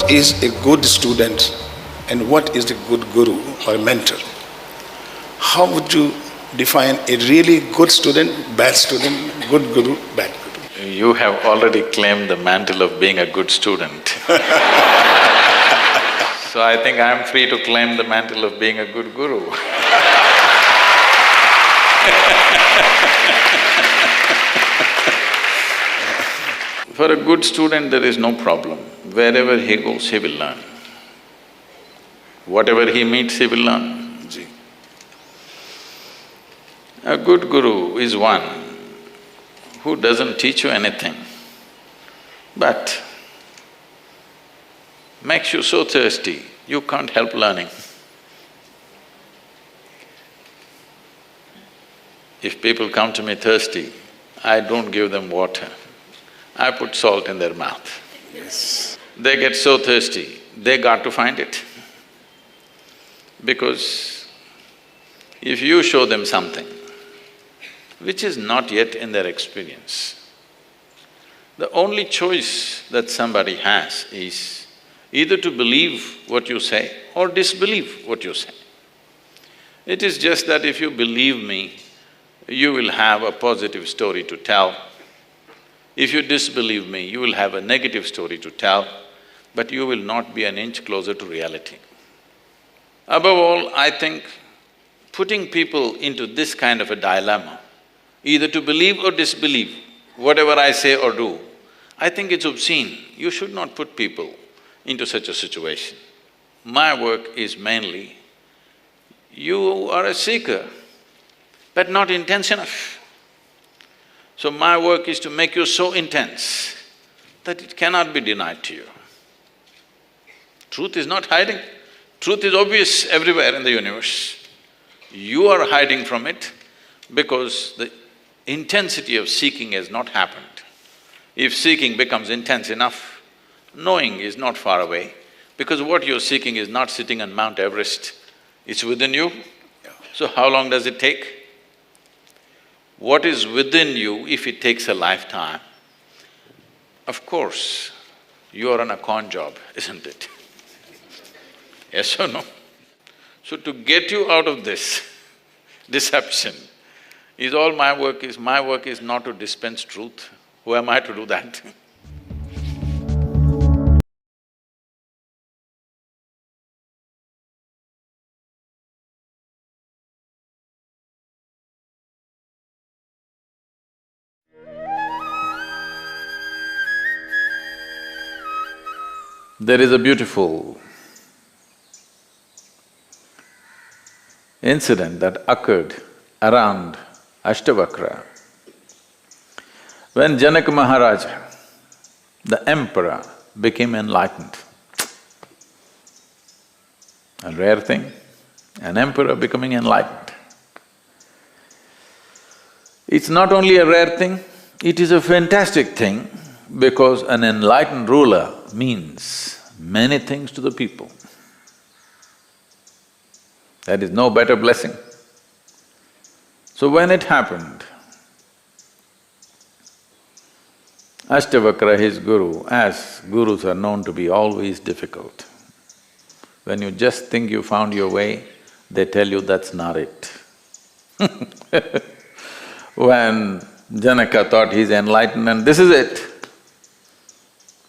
what is a good student and what is a good guru or mentor? How would you define a really good student, good guru, bad guru? You have already claimed the mantle of being a good student. So I think I'm free to claim the mantle of being a good guru. For a good student, there is no problem. Wherever he goes, he will learn. Whatever he meets, he will learn. A good guru is one who doesn't teach you anything, but makes you so thirsty, you can't help learning. If people come to me thirsty, I don't give them water, I put salt in their mouth. Yes. They get so thirsty, they got to find it. Because if you show them something which is not yet in their experience, the only choice that somebody has is either to believe what you say or disbelieve what you say. It is just that if you believe me, you will have a positive story to tell. If you disbelieve me, you will have a negative story to tell, but you will not be an inch closer to reality. Above all, I think putting people into this kind of a dilemma, either to believe or disbelieve whatever I say or do, I think it's obscene. You should not put people into such a situation. My work is mainly, you are a seeker, but not intense enough. So my work is to make you so intense that it cannot be denied to you. Truth is not hiding, truth is obvious everywhere in the universe. You are hiding from it because the intensity of seeking has not happened. If seeking becomes intense enough, knowing is not far away, because what you're seeking is not sitting on Mount Everest, it's within you. So how long does it take? What is within you, if it takes a lifetime, of course, you are on a con job, isn't it? Yes or no? So to get you out of this deception is all my work is. My work is not to dispense truth. Who am I to do that? There is a beautiful incident that occurred around Ashtavakra. When Janaka Maharaja, the emperor, became enlightened, a rare thing, an emperor becoming enlightened. It's not only a rare thing, it is a fantastic thing because an enlightened ruler means many things to the people. There is no better blessing. So when it happened, Ashtavakra, his guru, as gurus are known to be always difficult. When you just think you found your way, they tell you that's not it. When Janaka thought he's enlightened and this is it,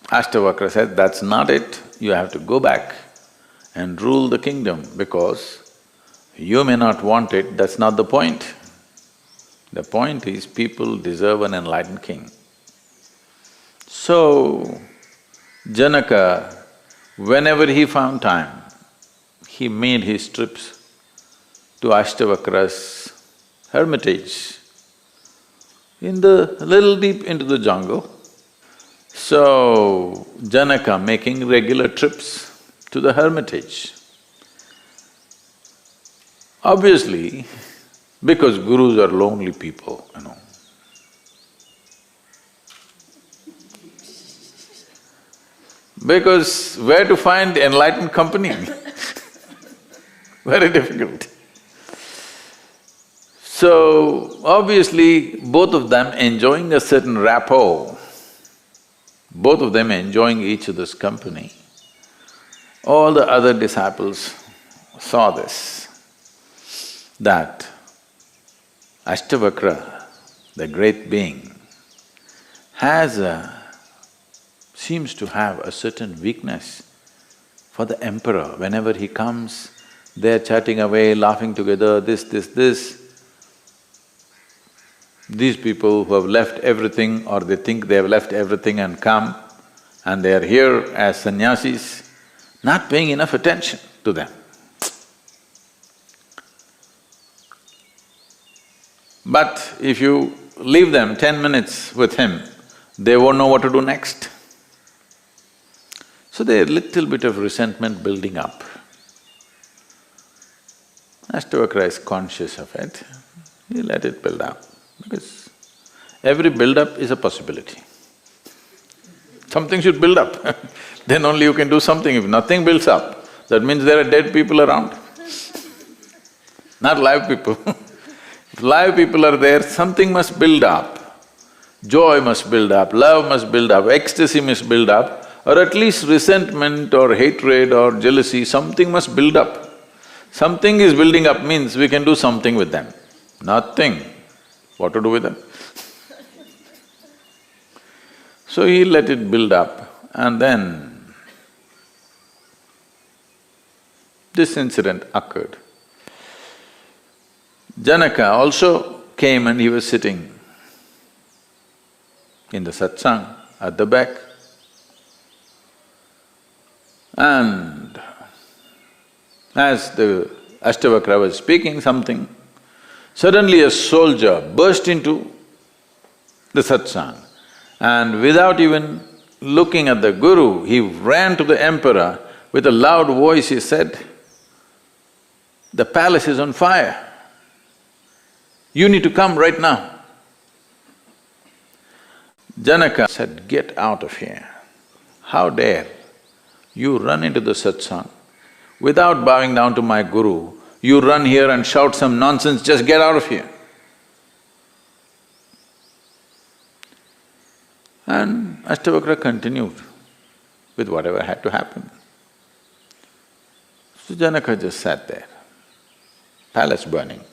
Ashtavakra said, that's not it, you have to go back and rule the kingdom because you may not want it, that's not the point. The point is people deserve an enlightened king. So, Janaka, whenever he found time, he made his trips to Ashtavakra's hermitage in the… little deep into the jungle. So, Janaka making regular trips to the hermitage. Obviously, because gurus are lonely people, you know. Because where to find enlightened company? Very difficult. So, obviously, both of them enjoying a certain rapport, both of them enjoying each other's company, All the other disciples saw this, that Ashtavakra, the great being, seems to have a certain weakness for the emperor. Whenever he comes, they're chatting away, laughing together, this. These people who have left everything or they think they have left everything and come, and they are here as sannyasis, not paying enough attention to them. But if you leave them 10 minutes with him, they won't know what to do next. So there's a little bit of resentment building up. Ashtavakra is conscious of it, he let it build up, because every build-up is a possibility. Something should build up then only you can do something. If nothing builds up, that means there are dead people around, not live people. If live people are there, something must build up. Joy must build up, love must build up, ecstasy must build up, or at least resentment or hatred or jealousy, something must build up. Something is building up means we can do something with them. Nothing. What to do with them? So he let it build up, and then this incident occurred. Janaka also came and he was sitting in the satsang at the back. And as the Ashtavakra was speaking something, suddenly a soldier burst into the satsang, and without even looking at the guru, he ran to the emperor. With a loud voice he said, "The palace is on fire. You need to come right now." Janaka said, "Get out of here. How dare you run into the satsang without bowing down to my guru, you run here and shout some nonsense, just get out of here." And Ashtavakra continued with whatever had to happen. So Janaka just sat there, palace burning.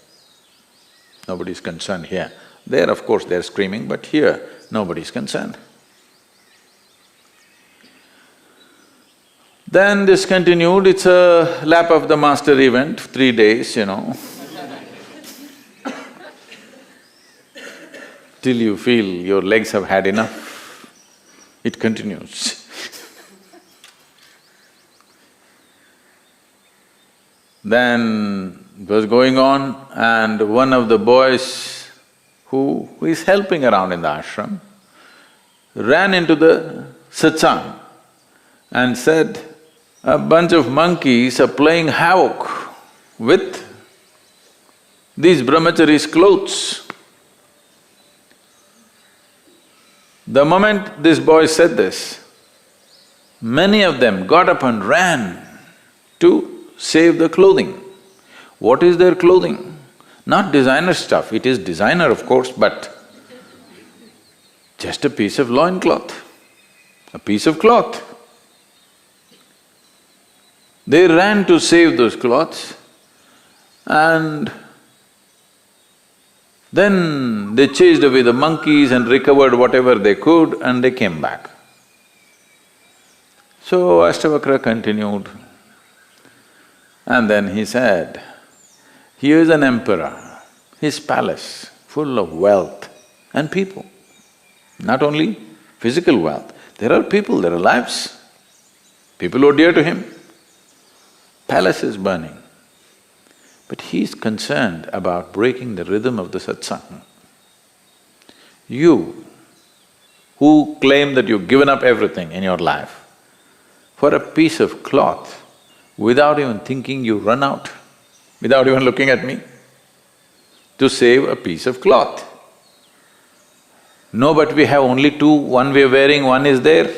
Nobody's concerned here. There, of course, they're screaming, but here, nobody's concerned. Then this continued, it's a lap of the master event, 3 days, till you feel your legs have had enough, it continues. Then it was going on, and one of the boys who is helping around in the ashram ran into the satsang and said, "A bunch of monkeys are playing havoc with these brahmacharis' clothes." The moment this boy said this, many of them got up and ran to save the clothing. What is their clothing? Not designer stuff, it is designer of course, but just a piece of loincloth, a piece of cloth. They ran to save those cloths, and then they chased away the monkeys and recovered whatever they could, and they came back. So Ashtavakra continued, and then he said, "Here's an emperor, his palace full of wealth and people. Not only physical wealth, there are people, there are lives, people who are dear to him. Palace is burning, but he's concerned about breaking the rhythm of the satsang. You, who claim that you've given up everything in your life, for a piece of cloth, without even thinking you run out, without even looking at me, to save a piece of cloth. No, but we have only two, one we are wearing, one is there.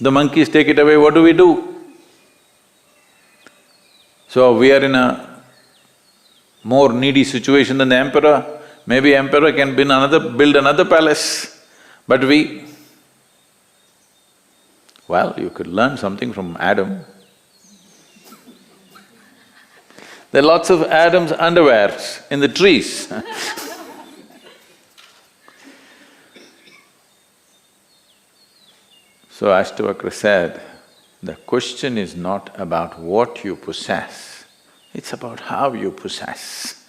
The monkeys take it away, what do we do? So we are in a more needy situation than the emperor. Maybe emperor can build another palace, but we… Well, you could learn something from Adam. There are lots of Adam's underwears in the trees. So Ashtavakra said, the question is not about what you possess, it's about how you possess.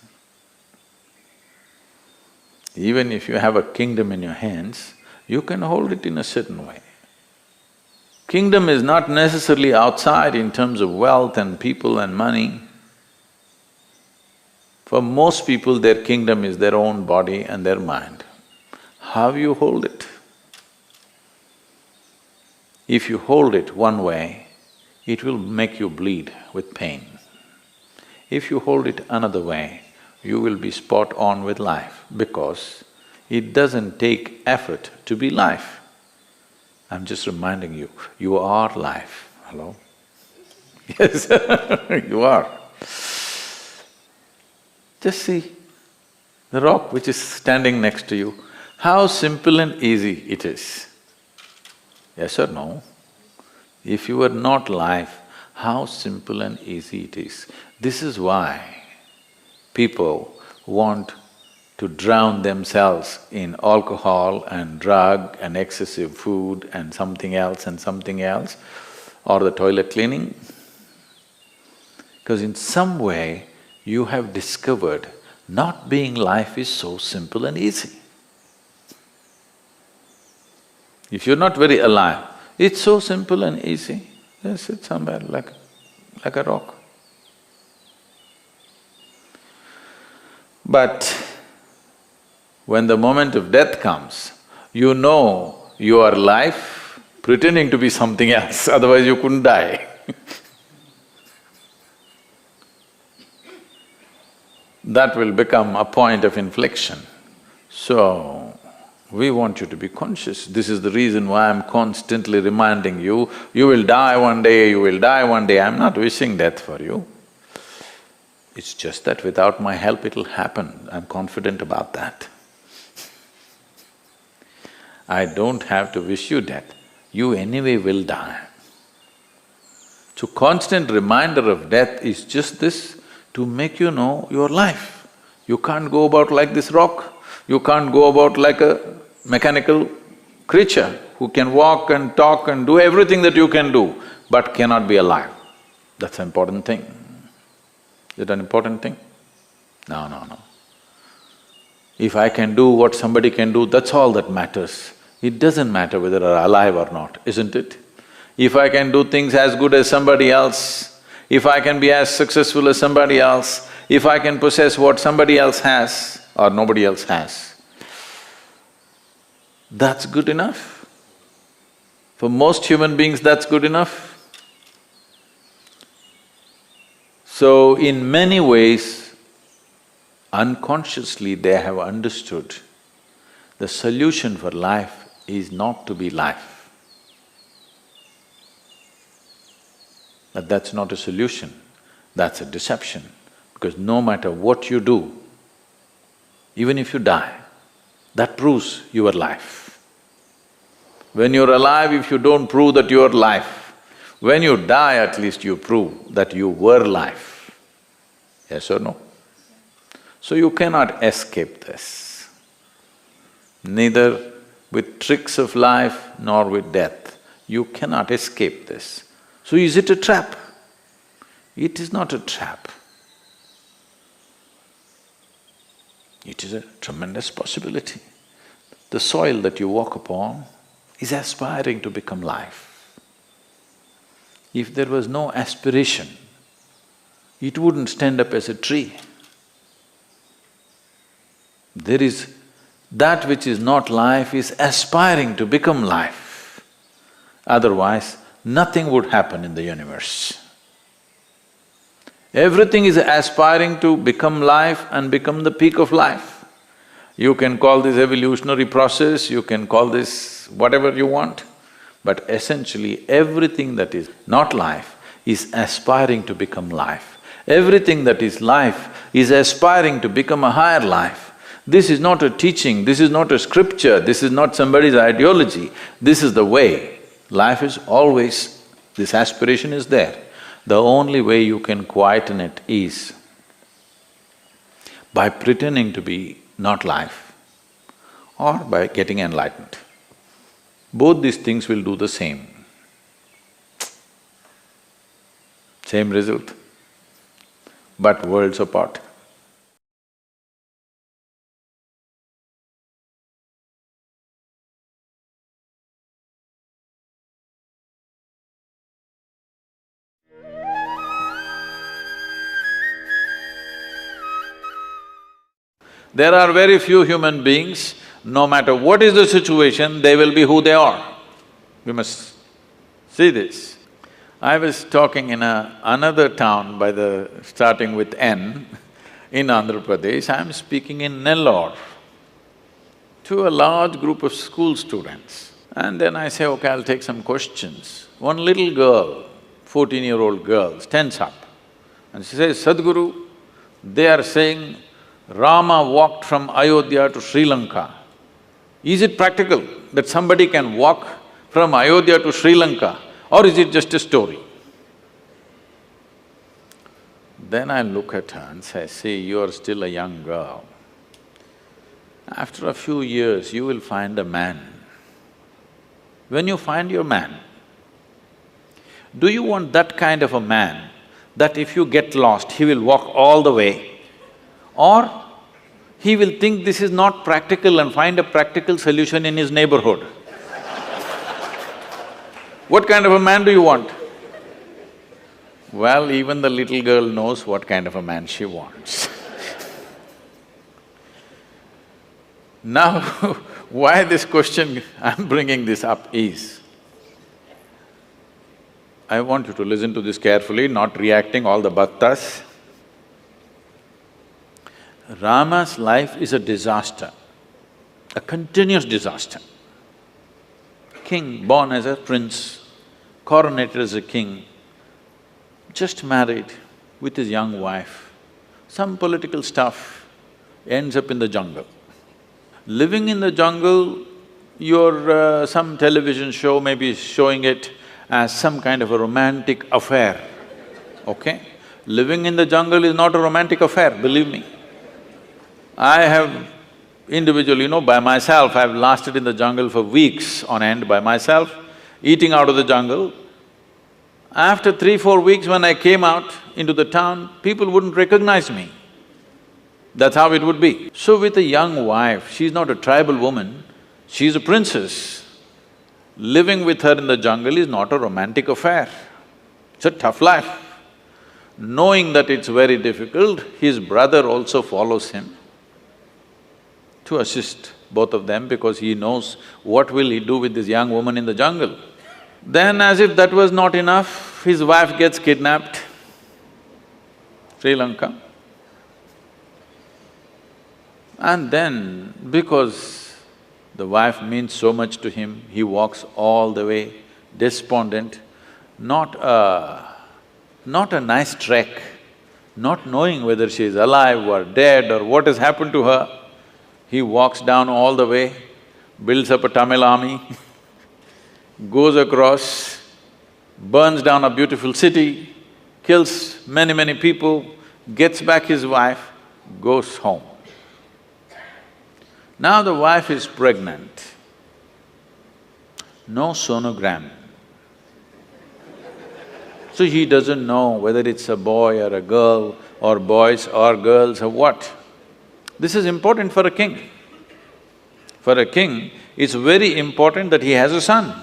Even if you have a kingdom in your hands, you can hold it in a certain way. Kingdom is not necessarily outside in terms of wealth and people and money. For most people, their kingdom is their own body and their mind. How you hold it? If you hold it one way, it will make you bleed with pain. If you hold it another way, you will be spot on with life because it doesn't take effort to be life. I'm just reminding you, you are life. Hello? Yes, you are. Just see the rock which is standing next to you, how simple and easy it is. Yes or no? If you were not life, how simple and easy it is. This is why people want to drown themselves in alcohol and drug and excessive food and something else, or the toilet cleaning. Because in some way, you have discovered not being life is so simple and easy. If you're not very alive, it's so simple and easy, just sit somewhere like a rock. But when the moment of death comes, you know you are life pretending to be something else, otherwise you couldn't die. That will become a point of inflection. So, we want you to be conscious. This is the reason why I'm constantly reminding you, you will die one day, you will die one day. I'm not wishing death for you. It's just that without my help it'll happen, I'm confident about that. I don't have to wish you death, you anyway will die. So constant reminder of death is just this, to make you know your life. You can't go about like this rock, you can't go about like a mechanical creature who can walk and talk and do everything that you can do, but cannot be alive. That's an important thing. Is it an important thing? No, no, no. If I can do what somebody can do, that's all that matters. It doesn't matter whether I'm alive or not, isn't it? If I can do things as good as somebody else, if I can be as successful as somebody else, if I can possess what somebody else has or nobody else has, that's good enough. For most human beings, that's good enough. So, in many ways, unconsciously they have understood the solution for life is not to be life. But that's not a solution, that's a deception. Because no matter what you do, even if you die, that proves you are life. When you're alive, if you don't prove that you are life, when you die at least you prove that you were life. Yes or no? So you cannot escape this. Neither with tricks of life nor with death, you cannot escape this. So is it a trap? It is not a trap. It is a tremendous possibility. The soil that you walk upon is aspiring to become life. If there was no aspiration, it wouldn't stand up as a tree. There is… that which is not life is aspiring to become life. Otherwise, nothing would happen in the universe. Everything is aspiring to become life and become the peak of life. You can call this evolutionary process, you can call this whatever you want, but essentially everything that is not life is aspiring to become life. Everything that is life is aspiring to become a higher life. This is not a teaching, this is not a scripture, this is not somebody's ideology, this is the way. Life is always… this aspiration is there. The only way you can quieten it is by pretending to be not life or by getting enlightened. Both these things will do the same. Same result, but worlds apart. There are very few human beings, no matter what is the situation, they will be who they are. We must see this. I was talking in another town starting with N in Andhra Pradesh. I'm speaking in Nellore to a large group of school students. And then I say, okay, I'll take some questions. One little girl, 14-year-old girl, stands up and she says, Sadhguru, they are saying Rama walked from Ayodhya to Sri Lanka. Is it practical that somebody can walk from Ayodhya to Sri Lanka, or is it just a story? Then I look at her and say, see, you are still a young girl. After a few years, you will find a man. When you find your man, do you want that kind of a man that if you get lost, he will walk all the way? Or he will think this is not practical and find a practical solution in his neighborhood? What kind of a man do you want? Well, even the little girl knows what kind of a man she wants. Now, why this question, I'm bringing this up is, I want you to listen to this carefully, not reacting all the bhaktas. Rama's life is a disaster, a continuous disaster. King, born as a prince, coronated as a king, just married with his young wife, some political stuff, ends up in the jungle. Living in the jungle, some television show may be showing it as some kind of a romantic affair, okay? Living in the jungle is not a romantic affair, believe me. I have individually, by myself, I've lasted in the jungle for weeks on end by myself, eating out of the jungle. After 3-4 weeks when I came out into the town, people wouldn't recognize me. That's how it would be. So with a young wife, she's not a tribal woman, she's a princess. Living with her in the jungle is not a romantic affair, it's a tough life. Knowing that it's very difficult, his brother also follows him to assist both of them because he knows what will he do with this young woman in the jungle. Then as if that was not enough, his wife gets kidnapped, Sri Lanka. And then, because the wife means so much to him, he walks all the way, despondent, not a nice trek, not knowing whether she is alive or dead or what has happened to her. He walks down all the way, builds up a Tamil army, goes across, burns down a beautiful city, kills many people, gets back his wife, goes home. Now the wife is pregnant, no sonogram. So he doesn't know whether it's a boy or a girl or boys or girls or what. This is important for a king. For a king, it's very important that he has a son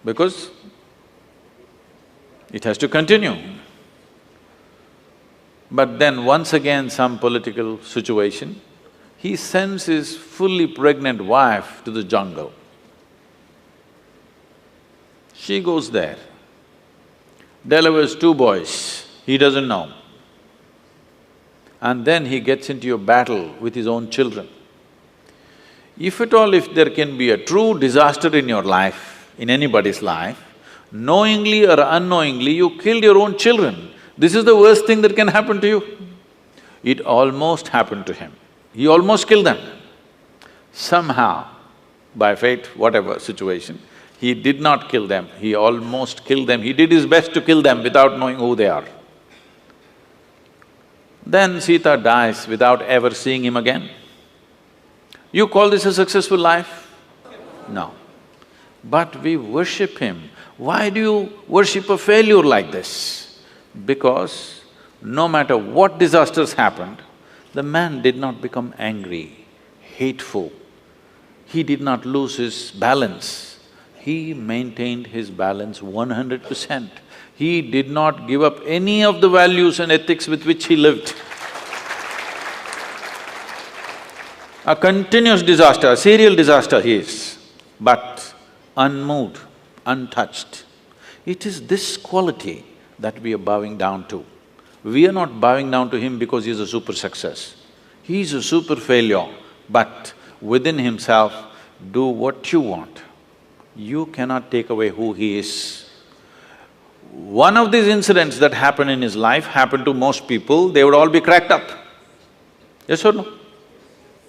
because it has to continue. But then once again some political situation, he sends his fully pregnant wife to the jungle. She goes there, delivers 2 boys, he doesn't know. And then he gets into a battle with his own children. If at all, if there can be a true disaster in your life, in anybody's life, knowingly or unknowingly, you killed your own children. This is the worst thing that can happen to you. It almost happened to him. He almost killed them. Somehow, by fate, whatever situation, he did not kill them, he almost killed them. He did his best to kill them without knowing who they are. Then Sita dies without ever seeing him again. You call this a successful life? No. But we worship him. Why do you worship a failure like this? Because no matter what disasters happened, the man did not become angry, hateful. He did not lose his balance. He maintained his balance 100%. He did not give up any of the values and ethics with which he lived. A continuous disaster, a serial disaster he is, but unmoved, untouched. It is this quality that we are bowing down to. We are not bowing down to him because he's a super success. He is a super failure, but within himself, do what you want. You cannot take away who he is. One of these incidents that happened in his life happened to most people, they would all be cracked up. Yes or no?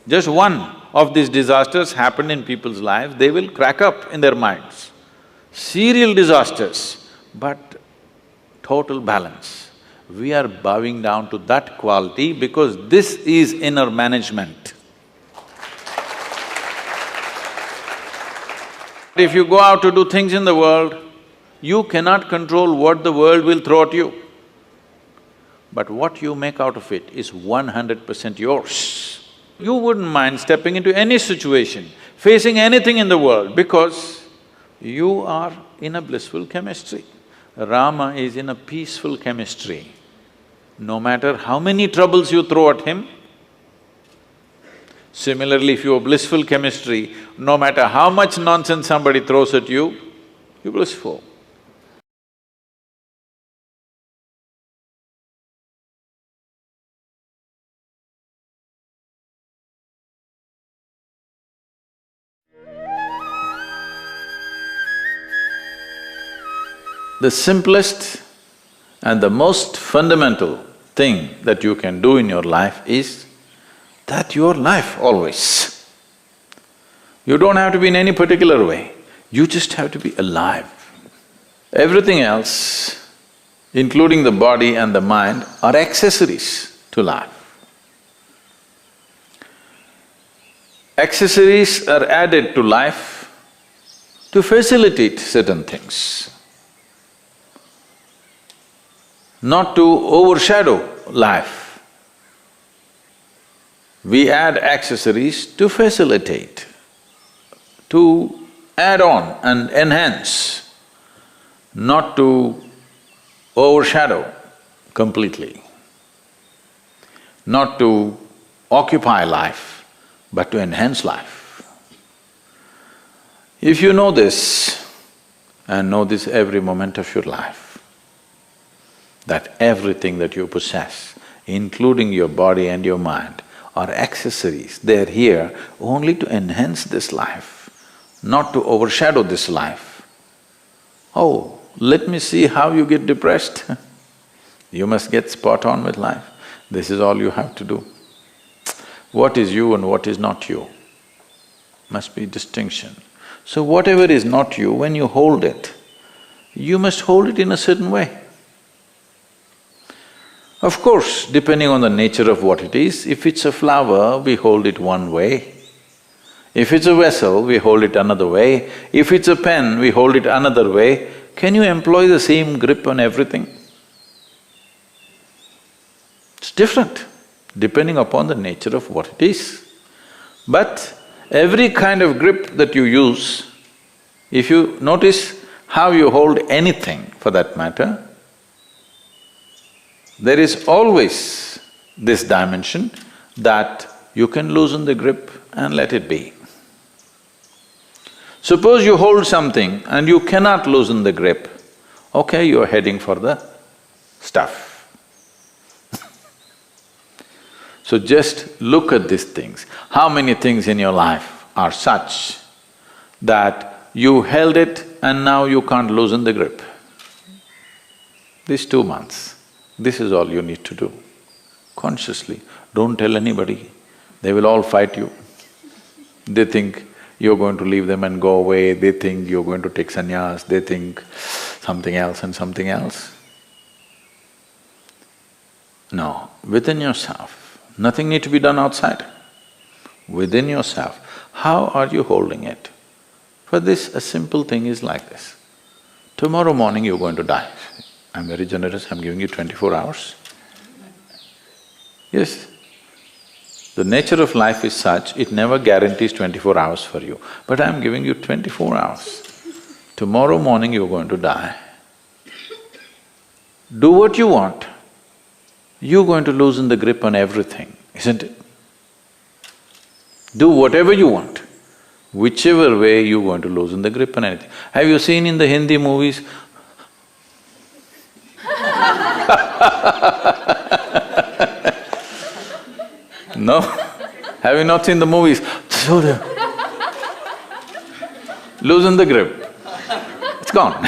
Just one of these disasters happened in people's lives, they will crack up in their minds. Serial disasters, but total balance. We are bowing down to that quality because this is inner management. If you go out to do things in the world, you cannot control what the world will throw at you. But what you make out of it is 100% yours. You wouldn't mind stepping into any situation, facing anything in the world because you are in a blissful chemistry. Rama is in a peaceful chemistry. No matter how many troubles you throw at him, similarly, if you have blissful chemistry, no matter how much nonsense somebody throws at you, you're blissful. The simplest and the most fundamental thing that you can do in your life is that your life always. You don't have to be in any particular way, you just have to be alive. Everything else, including the body and the mind, are accessories to life. Accessories are added to life to facilitate certain things, not to overshadow life. We add accessories to facilitate, to add on and enhance, not to overshadow completely, not to occupy life, but to enhance life. If you know this, and know this every moment of your life, that everything that you possess, including your body and your mind, are accessories. They're here only to enhance this life, not to overshadow this life. Oh, let me see how you get depressed. You must get spot on with life. This is all you have to do. What is you and what is not you? Must be distinction. So whatever is not you, when you hold it, you must hold it in a certain way. Of course, depending on the nature of what it is, if it's a flower, we hold it one way. If it's a vessel, we hold it another way. If it's a pen, we hold it another way. Can you employ the same grip on everything? It's different, depending upon the nature of what it is. But every kind of grip that you use, if you notice how you hold anything for that matter, there is always this dimension that you can loosen the grip and let it be. Suppose you hold something and you cannot loosen the grip, okay, you're heading for the stuff. So just look at these things. How many things in your life are such that you held it and now you can't loosen the grip? These 2 months. This is all you need to do, consciously. Don't tell anybody, they will all fight you. They think you're going to leave them and go away, they think you're going to take sannyas, they think something else and something else. No, within yourself. Nothing need to be done outside. Within yourself, how are you holding it? For this, a simple thing is like this. Tomorrow morning you're going to die. I'm very generous, I'm giving you 24 hours. Yes. The nature of life is such, it never guarantees 24 hours for you, but I'm giving you 24 hours. Tomorrow morning you're going to die. Do what you want, you're going to loosen the grip on everything, isn't it? Do whatever you want, whichever way you're going to loosen the grip on anything. Have you seen in the Hindi movies? No? Have you not seen the movies? Loosen the grip, it's gone.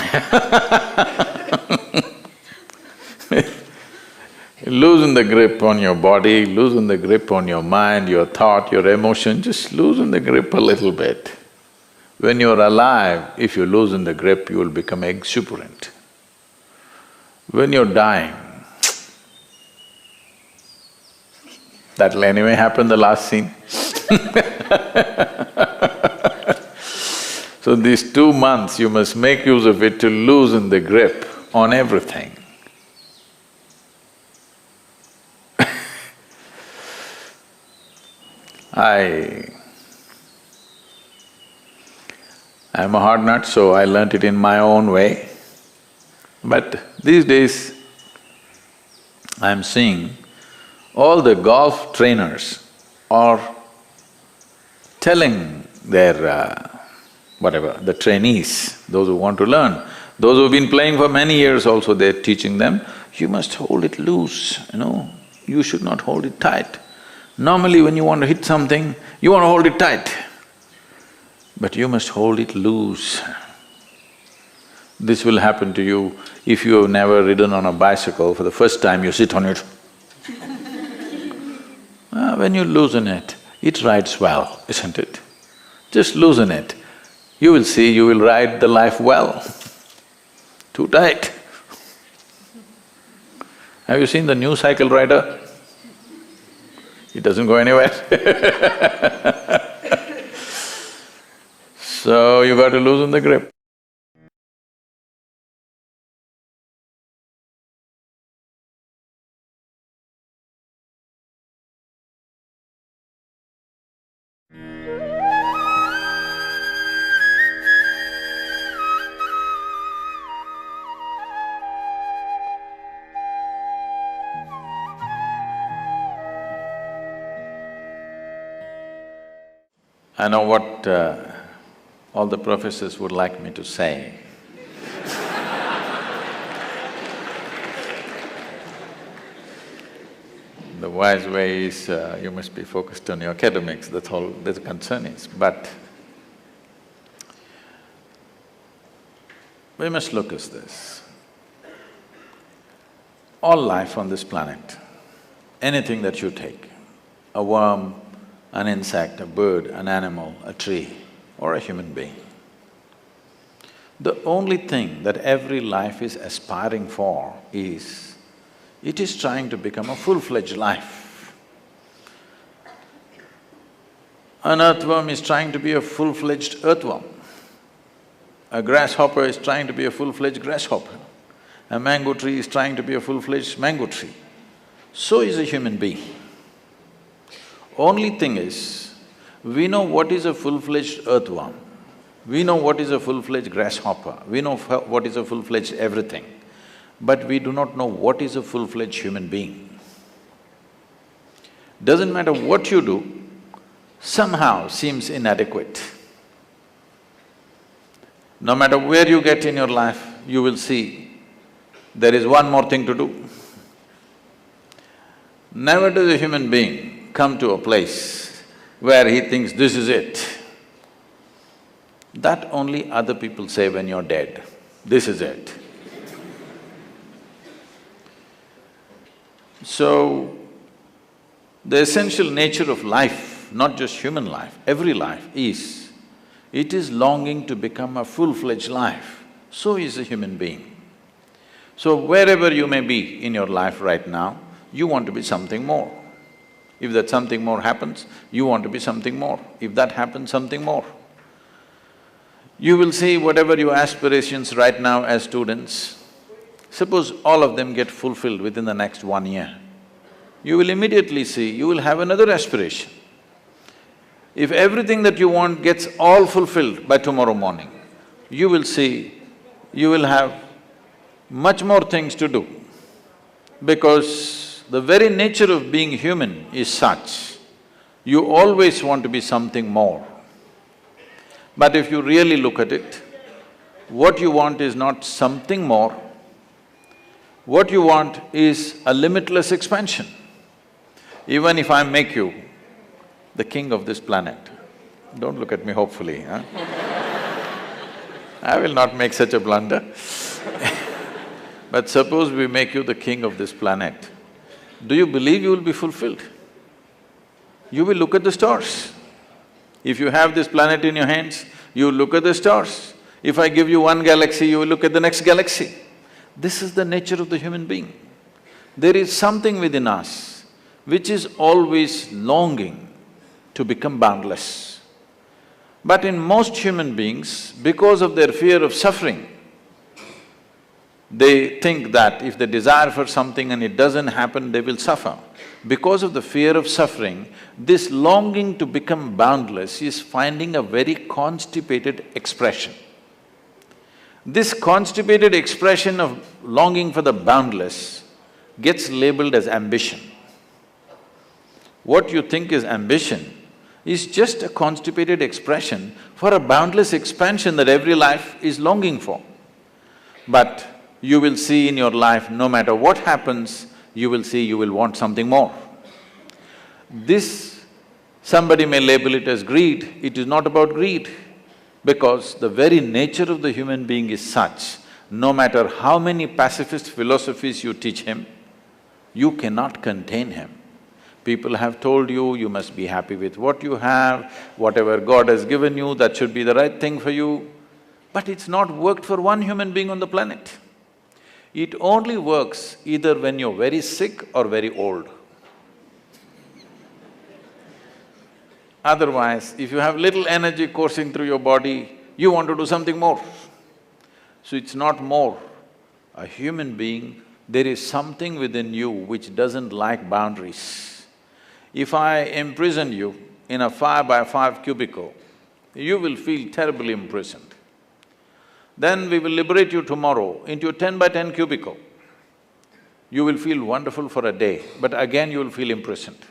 Loosen the grip on your body, loosen the grip on your mind, your thought, your emotion, just loosen the grip a little bit. When you're alive, if you loosen the grip, you will become exuberant. When you're dying, that'll anyway happen, the last scene. So these 2 months, you must make use of it to loosen the grip on everything. I'm a hard nut, so I learnt it in my own way. But these days, I'm seeing all the golf trainers are telling their the trainees, those who want to learn, those who've been playing for many years also, they're teaching them, you must hold it loose, you should not hold it tight. Normally when you want to hit something, you want to hold it tight, but you must hold it loose. This will happen to you if you have never ridden on a bicycle, for the first time you sit on it. When you loosen it, it rides well, isn't it? Just loosen it. You will see you will ride the life well. Too tight. Have you seen the new cycle rider? He doesn't go anywhere. So you got to loosen the grip. I know what all the professors would like me to say. The wise way is you must be focused on your academics, that's all the concern is. But we must look at this. All life on this planet, anything that you take, a worm, an insect, a bird, an animal, a tree, or a human being. The only thing that every life is aspiring for is, it is trying to become a full-fledged life. An earthworm is trying to be a full-fledged earthworm. A grasshopper is trying to be a full-fledged grasshopper. A mango tree is trying to be a full-fledged mango tree. So is a human being. Only thing is, we know what is a full-fledged earthworm, we know what is a full-fledged grasshopper, we know what is a full-fledged everything, but we do not know what is a full-fledged human being. Doesn't matter what you do, somehow seems inadequate. No matter where you get in your life, you will see there is one more thing to do. Never does a human being come to a place where he thinks this is it. That only other people say when you're dead, this is it. So, the essential nature of life, not just human life, every life is, it is longing to become a full-fledged life. So is a human being. So wherever you may be in your life right now, you want to be something more. If that something more happens, you want to be something more. If that happens, something more. You will see whatever your aspirations right now as students, suppose all of them get fulfilled within the next 1 year, you will immediately see you will have another aspiration. If everything that you want gets all fulfilled by tomorrow morning, you will see you will have much more things to do, because the very nature of being human is such, you always want to be something more. But if you really look at it, what you want is not something more, what you want is a limitless expansion. Even if I make you the king of this planet, don't look at me hopefully, huh? I will not make such a blunder. But suppose we make you the king of this planet, do you believe you will be fulfilled? You will look at the stars. If you have this planet in your hands, you look at the stars. If I give you one galaxy, you will look at the next galaxy. This is the nature of the human being. There is something within us which is always longing to become boundless. But in most human beings, because of their fear of suffering, they think that if they desire for something and it doesn't happen, they will suffer. Because of the fear of suffering, this longing to become boundless is finding a very constipated expression. This constipated expression of longing for the boundless gets labeled as ambition. What you think is ambition is just a constipated expression for a boundless expansion that every life is longing for. But you will see in your life, no matter what happens, you will see you will want something more. This, somebody may label it as greed, it is not about greed, because the very nature of the human being is such, no matter how many pacifist philosophies you teach him, you cannot contain him. People have told you, you must be happy with what you have, whatever God has given you, that should be the right thing for you. But it's not worked for one human being on the planet. It only works either when you're very sick or very old. Otherwise, if you have little energy coursing through your body, you want to do something more. So it's not more. A human being, there is something within you which doesn't like boundaries. If I imprison you in a 5x5 cubicle, you will feel terribly imprisoned. Then we will liberate you tomorrow into a 10x10 cubicle. You will feel wonderful for a day, but again you will feel imprisoned.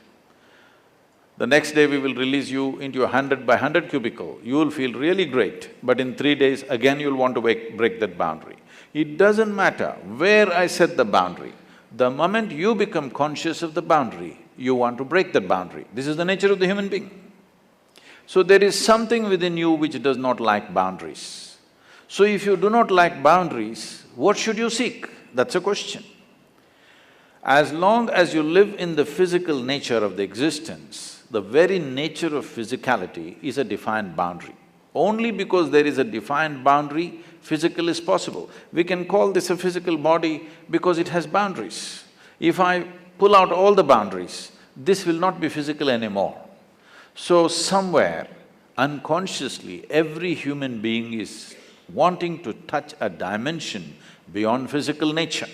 The next day we will release you into a 100x100 cubicle. You will feel really great, but in 3 days again you'll want to break that boundary. It doesn't matter where I set the boundary, the moment you become conscious of the boundary, you want to break that boundary. This is the nature of the human being. So there is something within you which does not like boundaries. So if you do not like boundaries, what should you seek? That's a question. As long as you live in the physical nature of the existence, the very nature of physicality is a defined boundary. Only because there is a defined boundary, physical is possible. We can call this a physical body because it has boundaries. If I pull out all the boundaries, this will not be physical anymore. So somewhere, unconsciously, every human being is wanting to touch a dimension beyond physical nature.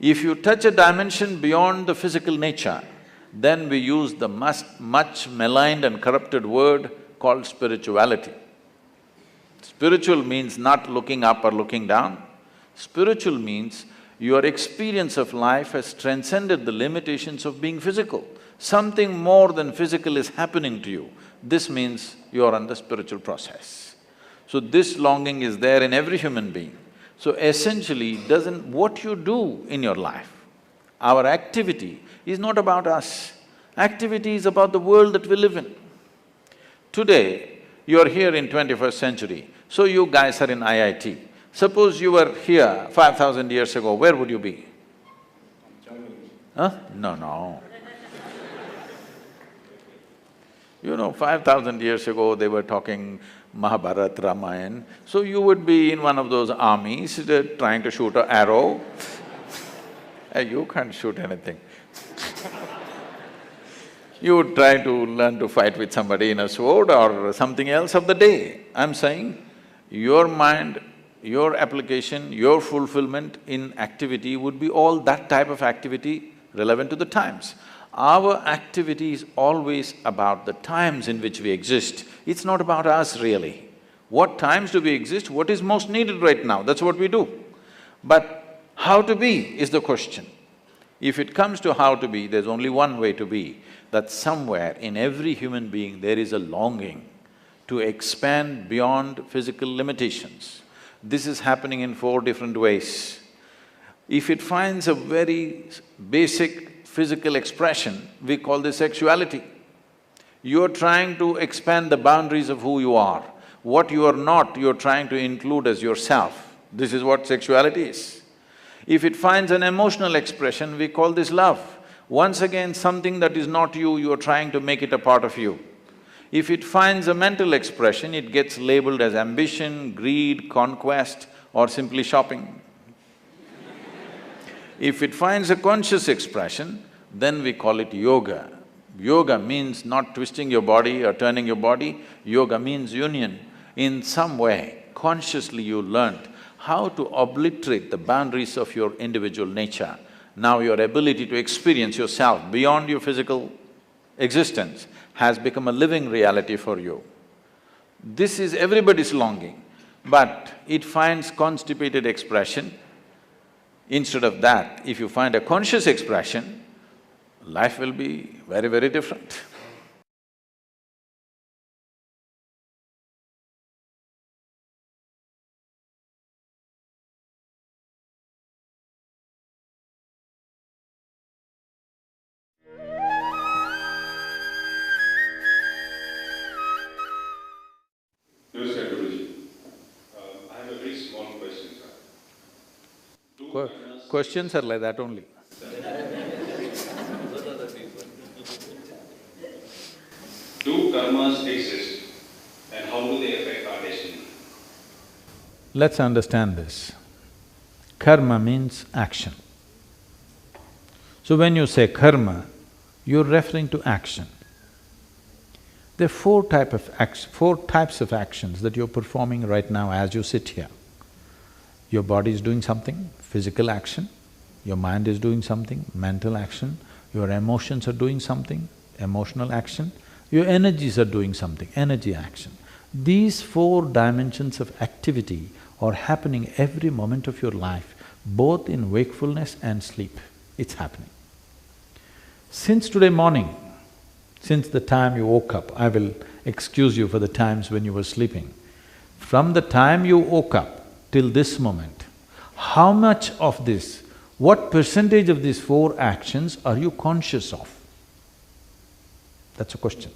If you touch a dimension beyond the physical nature, then we use the much maligned and corrupted word called spirituality. Spiritual means not looking up or looking down. Spiritual means your experience of life has transcended the limitations of being physical. Something more than physical is happening to you. This means you are on the spiritual process. So this longing is there in every human being. So essentially, what you do in your life, our activity is not about us. Activity is about the world that we live in. Today, you are here in 21st century, so you guys are in IIT. Suppose you were here 5,000 years ago, where would you be? Huh? No. You know, 5,000 years ago, they were talking Mahabharata, Ramayana, so you would be in one of those armies trying to shoot an arrow. Hey, you can't shoot anything. You would try to learn to fight with somebody in a sword or something else of the day. I'm saying, your mind, your application, your fulfillment in activity would be all that type of activity relevant to the times. Our activity is always about the times in which we exist. It's not about us really. What times do we exist? What is most needed right now? That's what we do. But how to be is the question. If it comes to how to be, there's only one way to be, that somewhere in every human being there is a longing to expand beyond physical limitations. This is happening in 4 different ways. If it finds a very basic physical expression, we call this sexuality. You're trying to expand the boundaries of who you are. What you are not, you're trying to include as yourself. This is what sexuality is. If it finds an emotional expression, we call this love. Once again, something that is not you, you're trying to make it a part of you. If it finds a mental expression, it gets labeled as ambition, greed, conquest, or simply shopping. If it finds a conscious expression, then we call it yoga. Yoga means not twisting your body or turning your body, yoga means union. In some way, consciously you learnt how to obliterate the boundaries of your individual nature. Now your ability to experience yourself beyond your physical existence has become a living reality for you. This is everybody's longing, but it finds constipated expression. Instead of that, if you find a conscious expression, life will be very, very different. Namaskar, Guruji. I have a very small question, sir. Questions are like that only. Do karmas exist and how do they affect our destiny? Let's understand this. Karma means action. So when you say karma, you're referring to action. There are four types of actions that you're performing right now as you sit here. Your body is doing something, physical action, your mind is doing something, mental action, your emotions are doing something, emotional action, your energies are doing something, energy action. These 4 dimensions of activity are happening every moment of your life, both in wakefulness and sleep. It's happening. Since today morning, since the time you woke up, I will excuse you for the times when you were sleeping. From the time you woke up till this moment, how much of this, what percentage of these 4 actions are you conscious of? That's a question.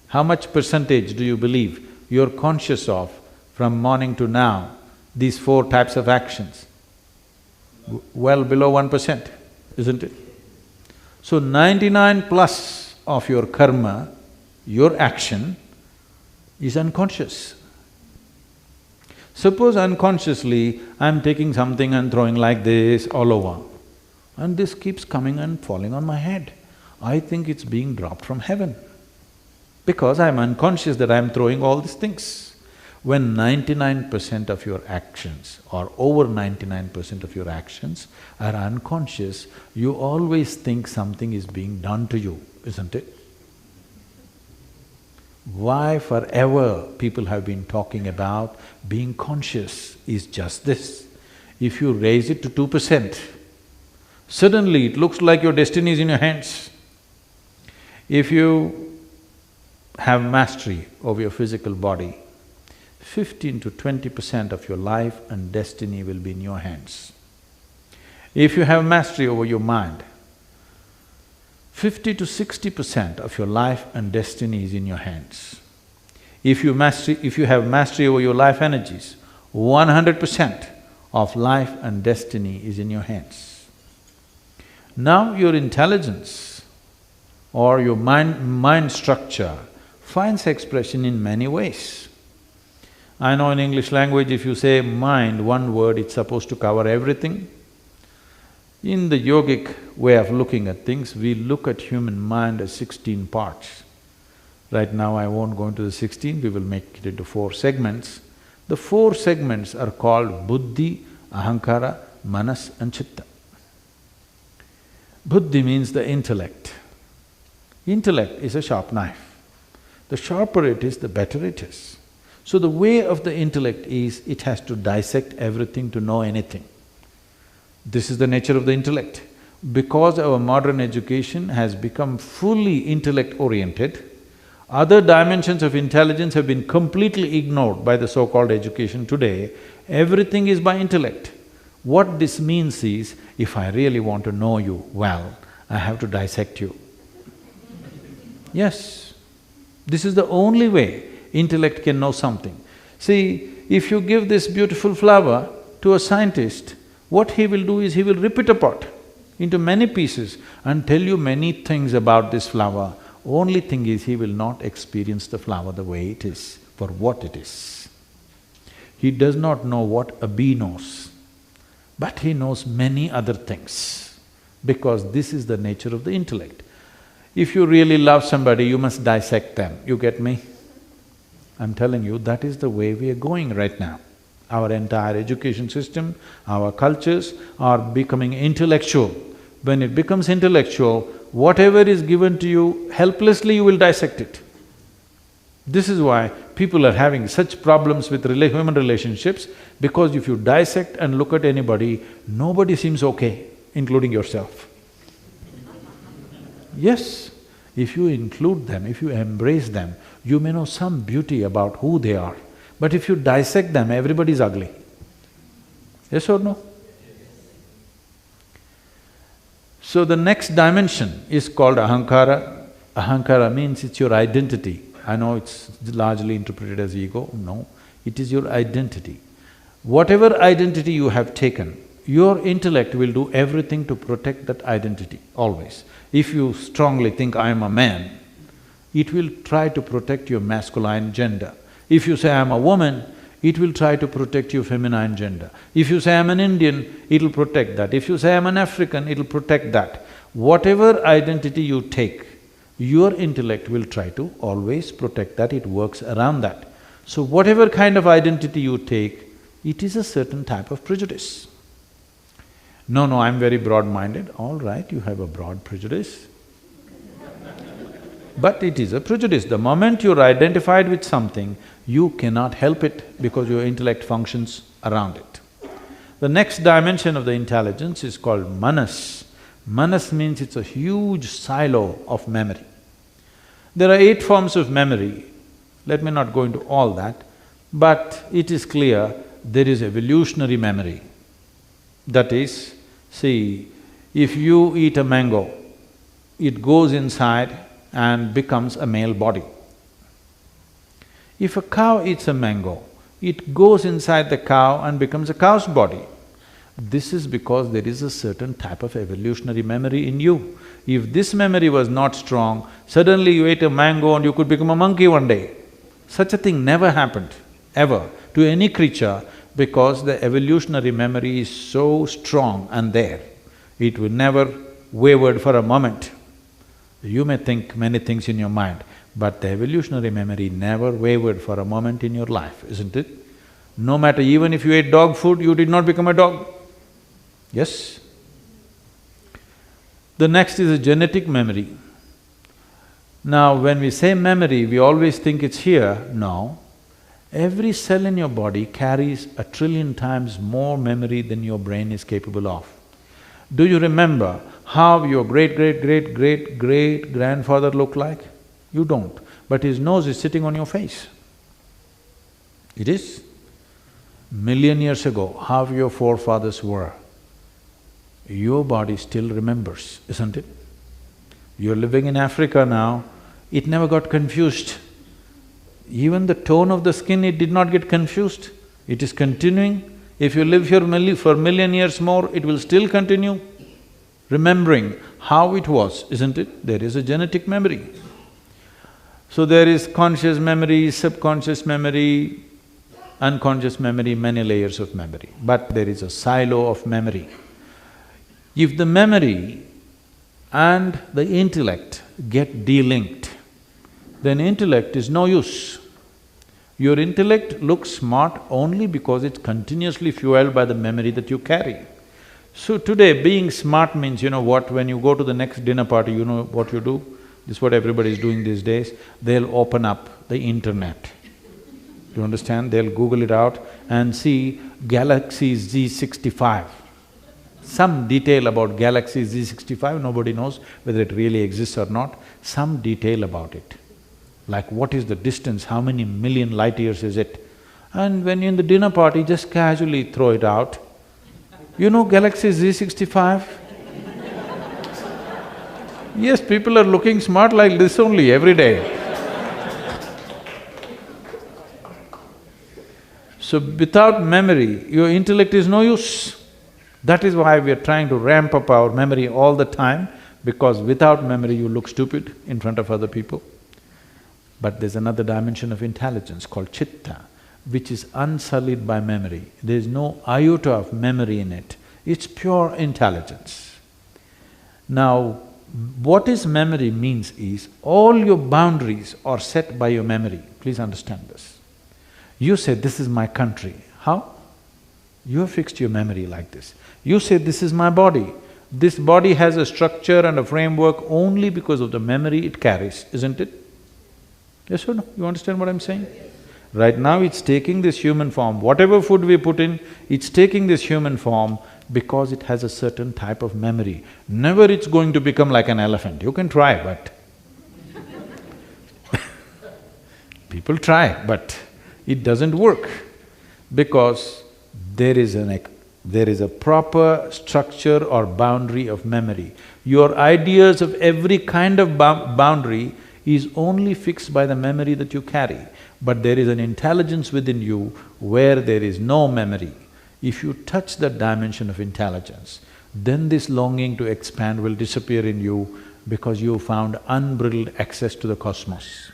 How much percentage do you believe you're conscious of from morning to now, these 4 types of actions? Well below 1%, isn't it? So 99 plus of your karma, your action, is unconscious. Suppose unconsciously, I'm taking something and throwing like this all over, and this keeps coming and falling on my head. I think it's being dropped from heaven, because I'm unconscious that I'm throwing all these things. When 99% of your actions or over 99% of your actions are unconscious, you always think something is being done to you, isn't it? Why forever people have been talking about being conscious is just this. If you raise it to 2%, suddenly it looks like your destiny is in your hands. If you have mastery over your physical body, 15 to 20% of your life and destiny will be in your hands. If you have mastery over your mind, 50 to 60% of your life and destiny is in your hands. If you have mastery over your life energies, 100% of life and destiny is in your hands. Now your intelligence or your mind structure finds expression in many ways. I know in English language if you say mind, one word, it's supposed to cover everything. In the yogic way of looking at things, we look at human mind as 16 parts. Right now I won't go into the 16, we will make it into 4 segments. The 4 segments are called buddhi, ahankara, manas and chitta. Buddhi means the intellect. Intellect is a sharp knife. The sharper it is, the better it is. So the way of the intellect is, it has to dissect everything to know anything. This is the nature of the intellect. Because our modern education has become fully intellect-oriented, other dimensions of intelligence have been completely ignored by the so-called education today. Everything is by intellect. What this means is, if I really want to know you well, I have to dissect you. Yes, this is the only way intellect can know something. See, if you give this beautiful flower to a scientist, what he will do is he will rip it apart into many pieces and tell you many things about this flower. Only thing is, he will not experience the flower the way it is, for what it is. He does not know what a bee knows, but he knows many other things, because this is the nature of the intellect. If you really love somebody, you must dissect them, you get me? I'm telling you, that is the way we are going right now. Our entire education system, our cultures are becoming intellectual. When it becomes intellectual, whatever is given to you, helplessly you will dissect it. This is why people are having such problems with human relationships, because if you dissect and look at anybody, nobody seems okay, including yourself. Yes, if you include them, if you embrace them, you may know some beauty about who they are. But if you dissect them, everybody is ugly. Yes or no? So the next dimension is called ahankara. Ahankara means it's your identity. I know it's largely interpreted as ego, no, it is your identity. Whatever identity you have taken, your intellect will do everything to protect that identity, always. If you strongly think, I am a man, it will try to protect your masculine gender. If you say, I am a woman, it will try to protect your feminine gender. If you say, I am an Indian, it'll protect that. If you say, I am an African, it'll protect that. Whatever identity you take, your intellect will try to always protect that, it works around that. So whatever kind of identity you take, it is a certain type of prejudice. No, I'm very broad-minded. All right, you have a broad prejudice. But it is a prejudice. The moment you're identified with something, you cannot help it because your intellect functions around it. The next dimension of the intelligence is called manas. Manas means it's a huge silo of memory. There are 8 forms of memory. Let me not go into all that, but it is clear there is evolutionary memory. That is, see, if you eat a mango, it goes inside and becomes a male body. If a cow eats a mango, it goes inside the cow and becomes a cow's body. This is because there is a certain type of evolutionary memory in you. If this memory was not strong, suddenly you ate a mango and you could become a monkey one day. Such a thing never happened, ever, to any creature, because the evolutionary memory is so strong and there. It will never wavered for a moment. You may think many things in your mind, but the evolutionary memory never wavered for a moment in your life, isn't it? No matter, even if you ate dog food, you did not become a dog. Yes? The next is a genetic memory. Now, when we say memory, we always think it's here. No. Every cell in your body carries 1 trillion times more memory than your brain is capable of. Do you remember how your great-great-great-great-grandfather looked like? You don't, but his nose is sitting on your face. It is. Million years ago, how your forefathers were, your body still remembers, isn't it? You're living in Africa now, it never got confused. Even the tone of the skin, it did not get confused. It is continuing. If you live here for million years more, it will still continue, remembering how it was, isn't it? There is a genetic memory. So there is conscious memory, subconscious memory, unconscious memory, many layers of memory, but there is a silo of memory. If the memory and the intellect get delinked, then intellect is no use. Your intellect looks smart only because it's continuously fueled by the memory that you carry. So today, being smart means, you know what, when you go to the next dinner party, you know what you do? This is what everybody is doing these days. They'll open up the internet. You understand? They'll Google it out and see Galaxy Z65. Some detail about Galaxy Z65, nobody knows whether it really exists or not, some detail about it. Like what is the distance, how many million light years is it? And when you're in the dinner party, just casually throw it out. You know Galaxy Z65? Yes, people are looking smart like this only every day. So without memory, your intellect is no use. That is why we are trying to ramp up our memory all the time, because without memory you look stupid in front of other people. But there's another dimension of intelligence called chitta, which is unsullied by memory. There's no iota of memory in it, it's pure intelligence. Now, what is memory means is, all your boundaries are set by your memory, please understand this. You say, this is my country, how? You have fixed your memory like this. You say, this is my body. This body has a structure and a framework only because of the memory it carries, isn't it? Yes or no? You understand what I'm saying? Right now it's taking this human form, whatever food we put in, it's taking this human form because it has a certain type of memory. Never it's going to become like an elephant, you can try but people try, but it doesn't work because there is a proper structure or boundary of memory. Your ideas of every kind of boundary is only fixed by the memory that you carry, but there is an intelligence within you where there is no memory. If you touch that dimension of intelligence, then this longing to expand will disappear in you because you found unbridled access to the cosmos.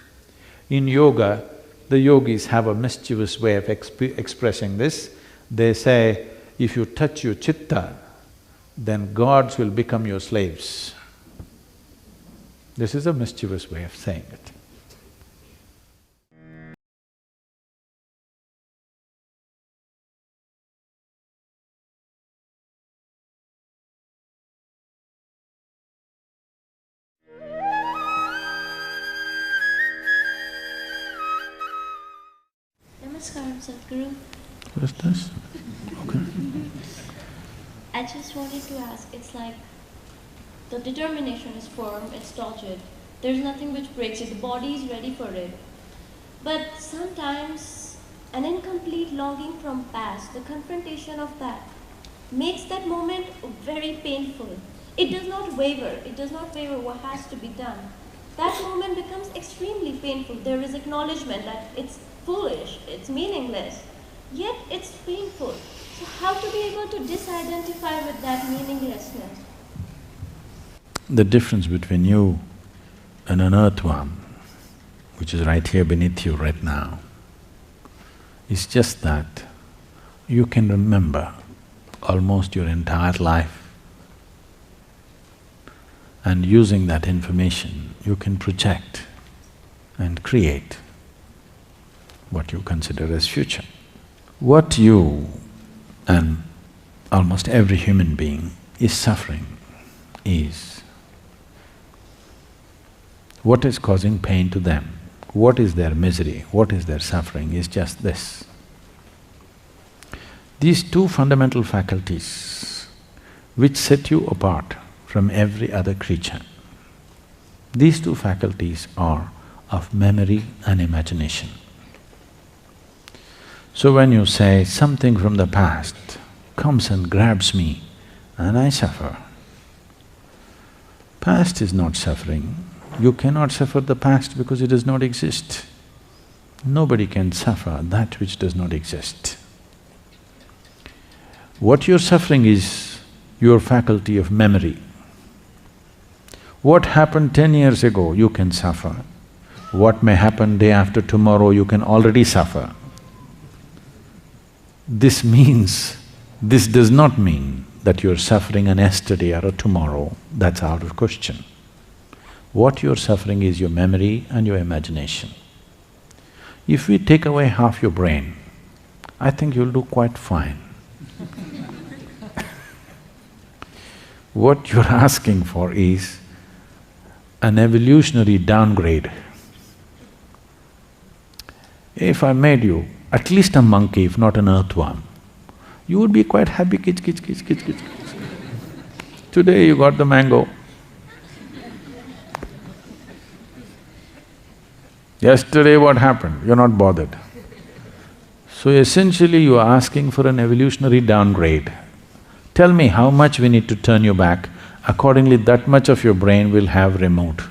In yoga, the yogis have a mischievous way of expressing this. They say, if you touch your chitta, then gods will become your slaves. This is a mischievous way of saying it. Namaskaram, Sadhguru. What's this? Okay. I just wanted to ask, it's like the determination is firm, it's tortured. There's nothing which breaks it, the body is ready for it. But sometimes an incomplete longing from past, the confrontation of that, makes that moment very painful. It does not waver what has to be done. That moment becomes extremely painful. There is acknowledgement that it's foolish, it's meaningless, yet it's painful. So how to be able to disidentify with that meaninglessness? The difference between you and an earthworm, which is right here beneath you right now, is just that you can remember almost your entire life, and using that information, you can project and create what you consider as future. What you and almost every human being is suffering is what is causing pain to them, what is their misery, what is their suffering is just this. These two fundamental faculties which set you apart from every other creature, these two faculties are of memory and imagination. So when you say something from the past comes and grabs me and I suffer, past is not suffering. You cannot suffer the past because it does not exist. Nobody can suffer that which does not exist. What you're suffering is your faculty of memory. What happened 10 years ago, you can suffer. What may happen day after tomorrow, you can already suffer. This does not mean that you're suffering an yesterday or a tomorrow, that's out of question. What you're suffering is your memory and your imagination. If we take away half your brain, I think you'll do quite fine. What you're asking for is an evolutionary downgrade. If I made you at least a monkey, if not an earthworm, you would be quite happy, kitch, kitch, kitch, kitch, kitch. Today you got the mango. Yesterday what happened? You're not bothered. So essentially you're asking for an evolutionary downgrade. Tell me how much we need to turn you back, accordingly that much of your brain will have removed.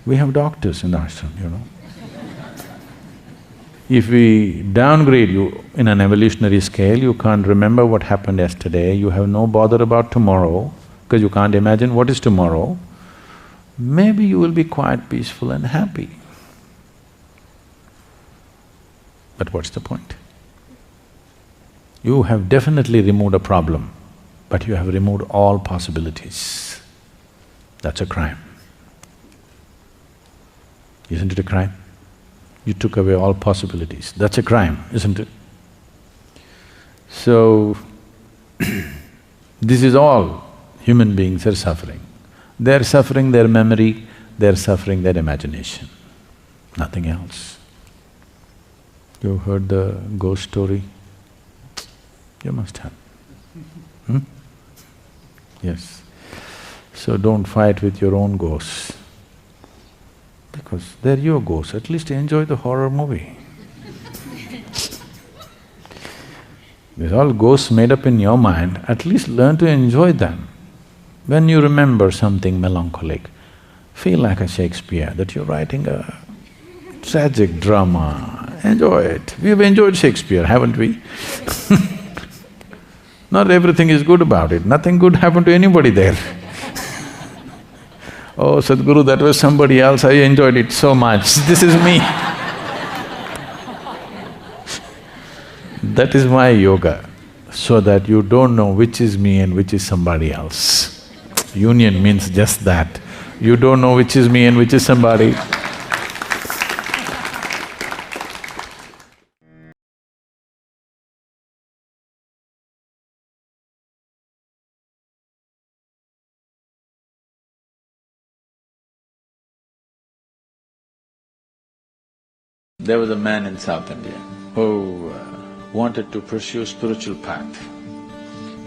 We have doctors in the ashram, you know. If we downgrade you in an evolutionary scale, you can't remember what happened yesterday, you have no bother about tomorrow, because you can't imagine what is tomorrow, maybe you will be quite peaceful and happy. But what's the point? You have definitely removed a problem, but you have removed all possibilities. That's a crime. Isn't it a crime? You took away all possibilities. That's a crime, isn't it? So, this is all human beings are suffering. They're suffering their memory, they're suffering their imagination, nothing else. You heard the ghost story? You must have. Yes. So don't fight with your own ghosts, because they're your ghosts, at least enjoy the horror movie. These all ghosts made up in your mind, at least learn to enjoy them. When you remember something melancholic, feel like a Shakespeare, that you're writing a tragic drama, enjoy it. We've enjoyed Shakespeare, haven't we? Not everything is good about it, nothing good happened to anybody there. Oh, Sadhguru, that was somebody else, I enjoyed it so much, this is me. That is my yoga, so that you don't know which is me and which is somebody else. Union means just that. You don't know which is me and which is somebody. There was a man in South India who wanted to pursue spiritual path.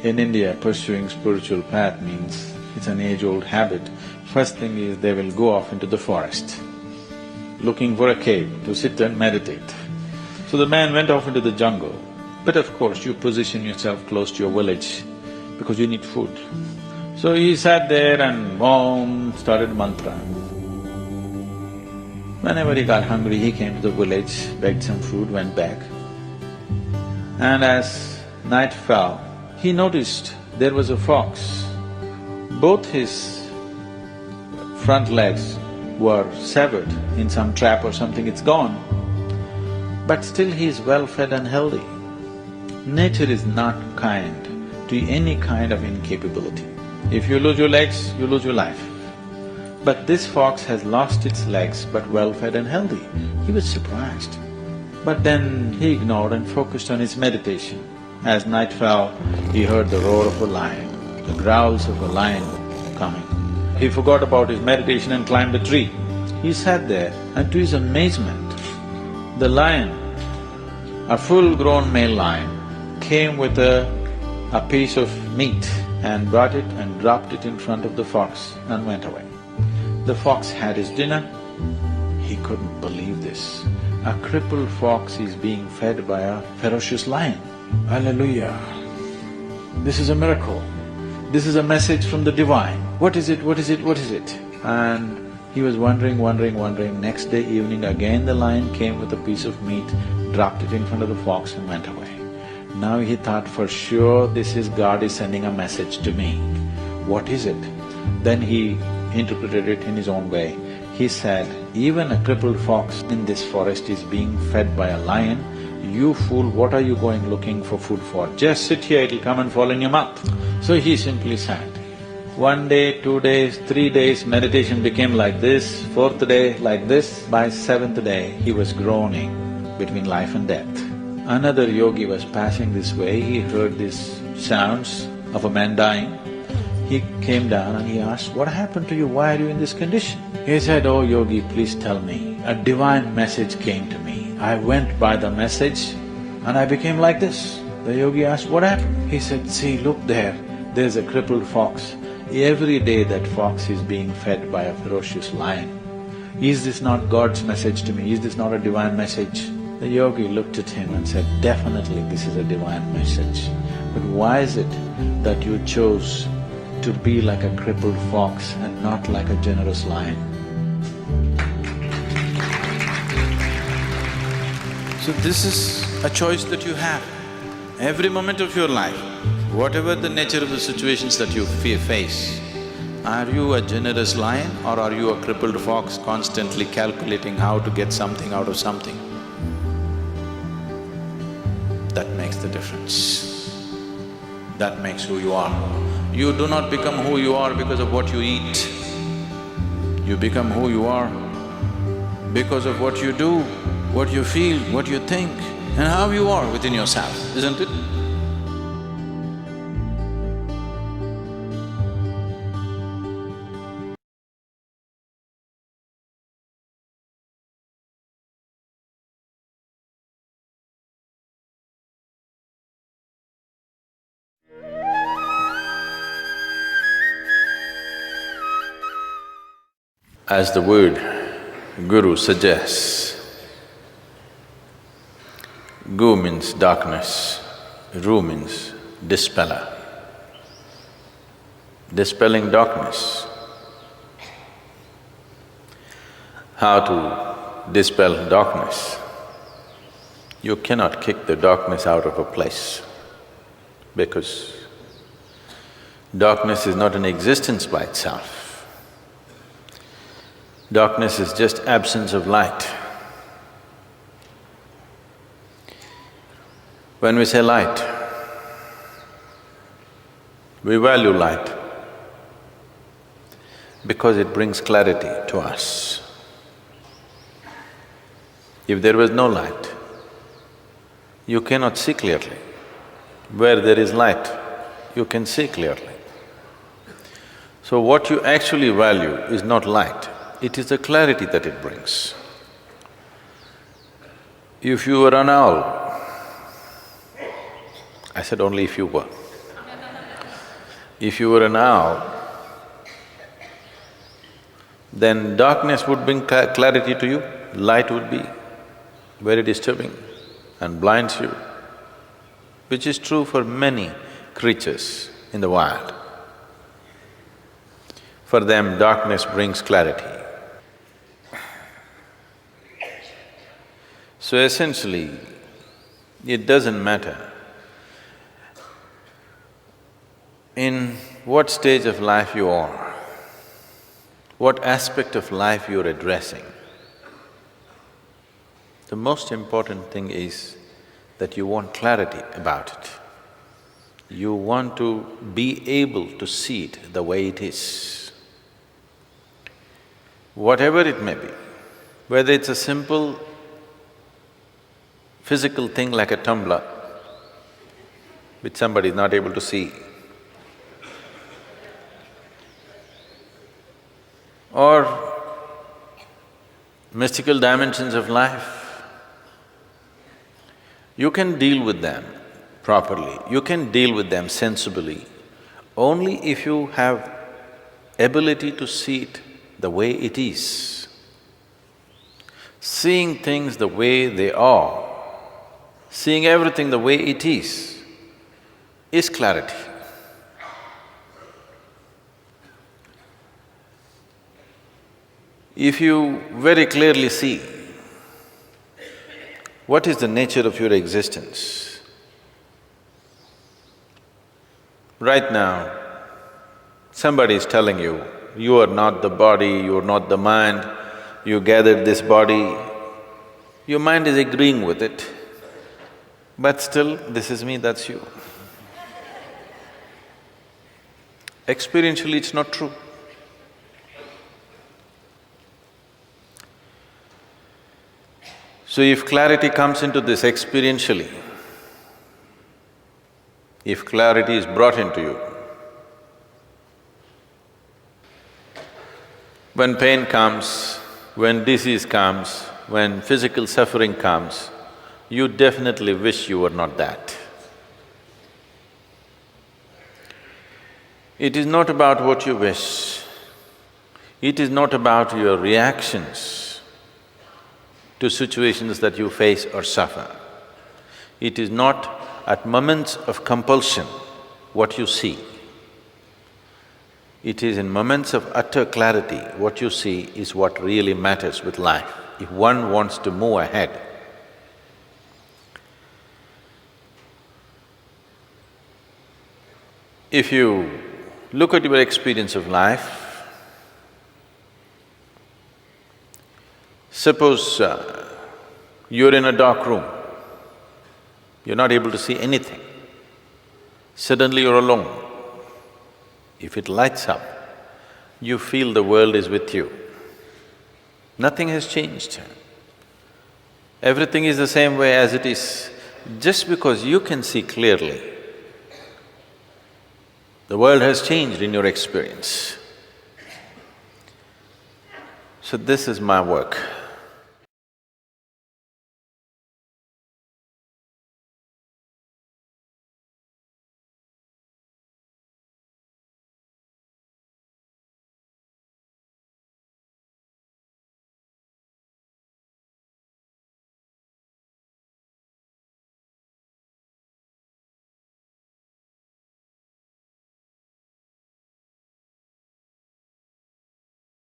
In India, pursuing spiritual path means it's an age-old habit. First thing is they will go off into the forest, looking for a cave to sit and meditate. So the man went off into the jungle, but of course you position yourself close to your village because you need food. So he sat there and started mantra. Whenever he got hungry, he came to the village, begged some food, went back. And as night fell, he noticed there was a fox. Both his front legs were severed in some trap or something, it's gone. But still he is well fed and healthy. Nature is not kind to any kind of incapability. If you lose your legs, you lose your life. But this fox has lost its legs but well fed and healthy. He was surprised. But then he ignored and focused on his meditation. As night fell, he heard the roar of a lion, the growls of a lion coming. He forgot about his meditation and climbed a tree. He sat there and to his amazement, the lion, a full-grown male lion, came with a piece of meat and brought it and dropped it in front of the fox and went away. The fox had his dinner. He couldn't believe this. A crippled fox is being fed by a ferocious lion. Hallelujah! This is a miracle. This is a message from the divine. What is it? What is it? What is it? And he was wondering. Next day evening again the lion came with a piece of meat, dropped it in front of the fox and went away. Now he thought, for sure this is God is sending a message to me. What is it? Then he interpreted it in his own way. He said, even a crippled fox in this forest is being fed by a lion, "You fool, what are you going looking for food for? Just sit here, it'll come and fall in your mouth." So he simply sat. 1 day, 2 days, 3 days, meditation became like this, 4th day like this. By 7th day, he was groaning between life and death. Another yogi was passing this way, he heard these sounds of a man dying. He came down and he asked, "What happened to you? Why are you in this condition?" He said, "Oh yogi, please tell me. A divine message came to me. I went by the message and I became like this." The yogi asked, "What happened?" He said, "See, look there's a crippled fox. Every day that fox is being fed by a ferocious lion. Is this not God's message to me? Is this not a divine message?" The yogi looked at him and said, "Definitely this is a divine message. But why is it that you chose to be like a crippled fox and not like a generous lion?" So this is a choice that you have. Every moment of your life, whatever the nature of the situations that you face, are you a generous lion or are you a crippled fox constantly calculating how to get something out of something? That makes the difference. That makes who you are. You do not become who you are because of what you eat. You become who you are because of what you do, what you feel, what you think, and how you are within yourself, isn't it? As the word guru suggests, gu means darkness, ru means dispeller. Dispelling darkness. How to dispel darkness? You cannot kick the darkness out of a place because darkness is not an existence by itself. Darkness is just absence of light. When we say light, we value light because it brings clarity to us. If there was no light, you cannot see clearly. Where there is light, you can see clearly. So what you actually value is not light, it is the clarity that it brings. If you were an owl, I said only if you were. If you were an owl, then darkness would bring clarity to you, light would be very disturbing and blinds you, which is true for many creatures in the wild. For them, darkness brings clarity. So essentially, it doesn't matter in what stage of life you are, what aspect of life you're addressing. The most important thing is that you want clarity about it. You want to be able to see it the way it is. Whatever it may be, whether it's a simple physical thing like a tumbler, which somebody is not able to see, or mystical dimensions of life, you can deal with them properly, you can deal with them sensibly, only if you have ability to see it the way it is. Seeing things the way they are, seeing everything the way it is clarity. If you very clearly see what is the nature of your existence, right now, somebody is telling you, you are not the body, you are not the mind, you gathered this body, your mind is agreeing with it. But still, this is me, that's you. Experientially, it's not true. So if clarity comes into this experientially, if clarity is brought into you, when pain comes, when disease comes, when physical suffering comes, you definitely wish you were not that. It is not about what you wish, it is not about your reactions to situations that you face or suffer. It is not at moments of compulsion what you see. It is in moments of utter clarity, what you see is what really matters with life, if one wants to move ahead. If you look at your experience of life, suppose you're in a dark room, you're not able to see anything. Suddenly you're alone. If it lights up, you feel the world is with you. Nothing has changed. Everything is the same way as it is. Just because you can see clearly, the world has changed in your experience. So this is my work.